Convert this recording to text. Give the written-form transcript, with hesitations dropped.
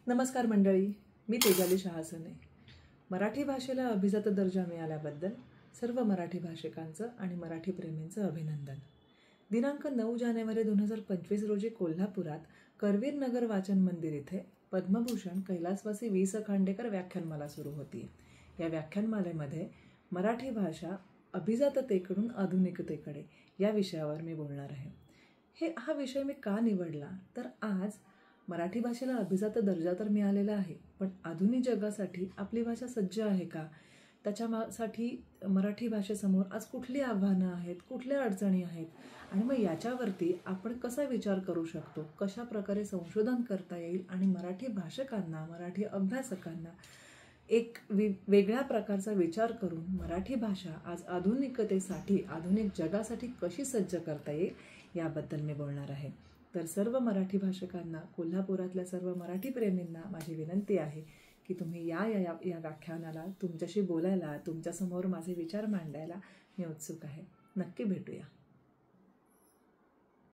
नमस्कार मंडळी, मी तेजाली शहासने. मराठी भाषेला अभिजात दर्जा मिळाल्याबद्दल सर्व मराठी भाषिकांचं आणि मराठी प्रेमींचं अभिनंदन. दिनांक 9 जानेवारी 2025 रोजी कोल्हापुरात करवीर नगर वाचन मंदिर इथे पद्मभूषण कैलासवासी वि स खांडेकर व्याख्यानमाला सुरू होती. या व्याख्यानमालेमध्ये मराठी भाषा अभिजाततेकडून आधुनिकतेकडे या विषयावर मी बोलणार आहे. हा विषय मी का निवडला तर आज मराठी भाषेला अभिजात दर्जा तर मिळालेला आहे, पण आधुनिक जगासाठी आपली भाषा सज्ज आहे का, त्याच्यासाठी मराठी भाषेसमोर आज कुठली आव्हानं आहेत, कुठल्या अडचणी आहेत आणि मग याच्यावरती आपण कसा विचार करू शकतो, कशा प्रकारे संशोधन करता येईल आणि मराठी भाषकांना, मराठी अभ्यासकांना एक वेगळ्या प्रकारचा विचार करून मराठी भाषा आज आधुनिकतेसाठी, आधुनिक जगासाठी कशी सज्ज करता येईल याबद्दल मी बोलणार आहे. तर सर्व मराठी भाषकांना, कोल्हापुरातल्या सर्व मराठी प्रेमींना माझी विनंती आहे की तुम्ही या व्याख्यानाला, तुमच्याशी बोलायला, तुमच्यासमोर माझे विचार मांडायला मी उत्सुक आहे. नक्की भेटूया.